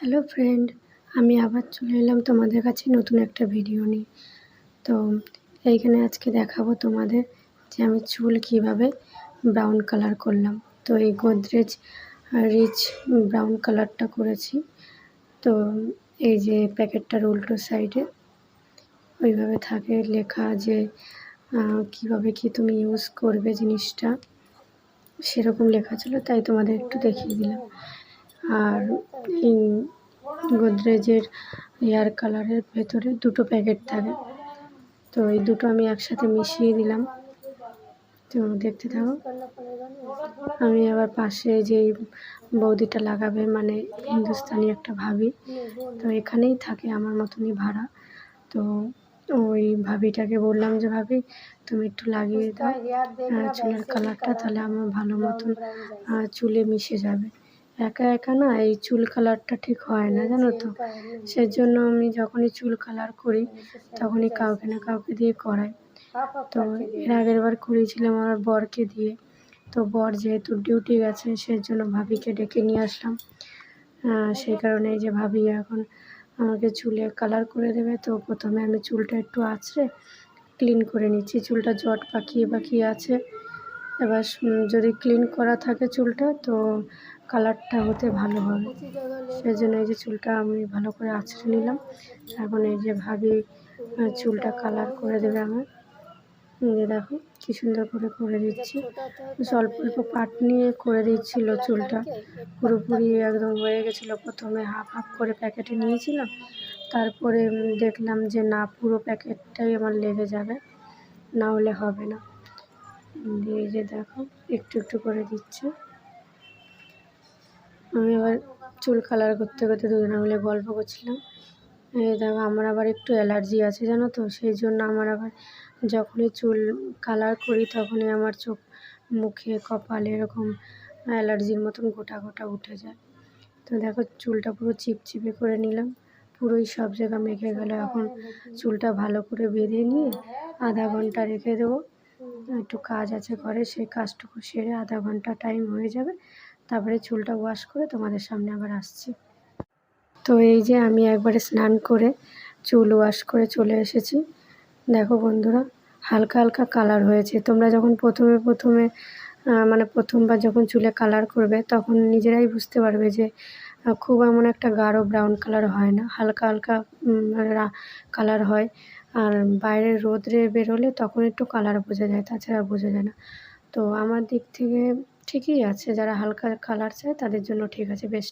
Hello friend, আমি আবার চলে এলাম তোমাদের কাছে নতুন একটা ভিডিও নিয়ে। তো এইখানে আজকে দেখাবো তোমাদের যে আমি চুল কিভাবে ব্রাউন কালার করলাম। তো এই গোদরেজ রিচ ব্রাউন কালারটা করেছি। তো এই যে প্যাকেটটার উল্টো সাইডে ওইভাবে থাকে লেখা যে কিভাবে কি তুমি ইউজ করবে জিনিসটা, সেরকম লেখা ছিল, তাই তোমাদের একটু দেখিয়ে দিলাম। আর এই গোদরেজের হেয়ার কালারের ভেতরে দুটো প্যাকেট থাকে, তো এই দুটো আমি একসাথে মিশিয়ে দিলাম। তো দেখতে থাকো। আমি আবার পাশে যেই বৌদিটা লাগাবে, মানে হিন্দুস্তানি একটা ভাবি, তো এখানেই থাকে আমার মতনই ভাড়া। তো ওই ভাবিটাকে বললাম যে ভাবি তুমি একটু লাগিয়ে দাও চুলের কালারটা, তাহলে আমার ভালো মতন চুলে মিশে যাবে। একা একা না এই চুল কালারটা ঠিক হয় না, জানো তো। সেজন্য আমি যখনই চুল কালার করি তখনই কাউকে না কাউকে দিয়ে করাই। তো এর আগের বার করিয়েছিলাম আমার বরকে দিয়ে। তো বর যেহেতু ডিউটি গেছে সেজন্য ভাবিকে ডেকে নিয়ে আসলাম। সেই কারণে এই যে ভাবি এখন আমাকে চুলে কালার করে দেবে। তো প্রথমে আমি চুলটা একটু আঁচড়ে ক্লিন করে নিচ্ছি। চুলটা জট পাকিয়ে পাকিয়ে আছে। এবার যদি ক্লিন করা থাকে চুলটা, তো কালারটা হতে ভালো হবে। সেজন্য এই যে চুলটা আমি ভালো করে আঁচড়ে নিলাম। এখন এই যে ভাবি চুলটা কালার করে দেবে আমার। দেখো কি সুন্দর করে করে দিচ্ছি। অল্প অল্প পাট নিয়ে করে দিচ্ছিল চুলটা, পুরোপুরি একদম হয়ে গেছিলো। প্রথমে হাফ হাফ করে প্যাকেটে নিয়েছিলাম, তারপরে দেখলাম যে না, পুরো প্যাকেটটাই আমার লেগে যাবে, না হলে হবে না। দিয়ে যে দেখো একটু একটু করে দিচ্ছে। আমি আবার চুল কালার করতে করতে দুজনে মিলে গল্প করছিলাম। এই দেখো আমার আবার একটু অ্যালার্জি আছে, জানো তো। সেই জন্য আমার আবার যখনই চুল কালার করি তখনই আমার চোখ, মুখে, কপালে এরকম অ্যালার্জির মতন গোটা গোটা উঠে যায়। তো দেখো চুলটা পুরো চিপচিপে করে নিলাম, পুরোই সব জায়গা মেখে গেল। এখন চুলটা ভালো করে বেঁধে নিয়ে আধা ঘন্টা রেখে দেবো। একটু কাজ আছে ঘরে, সেই কাজটুকু সেরে আধা ঘন্টা টাইম হয়ে যাবে, তারপরে চুলটা ওয়াশ করে তোমাদের সামনে আবার আসছি। তো এই যে আমি একবারে স্নান করে চুল ওয়াশ করে চলে এসেছি। দেখো বন্ধুরা, হালকা হালকা কালার হয়েছে। তোমরা যখন প্রথমে মানে প্রথমবার যখন চুলে কালার করবে তখন নিজেরাই বুঝতে পারবে যে খুব এমন একটা গাঢ় ব্রাউন কালার হয় না, হালকা হালকা কালার হয়। আর বাইরের রোদে বেরোলে তখন একটু কালার বোঝা যায়, তাছাড়া বোঝা যায় না। তো আমার দিক থেকে ঠিকই আছে, যারা হালকা কালার চায় তাদের জন্য ঠিক আছে, বেশ।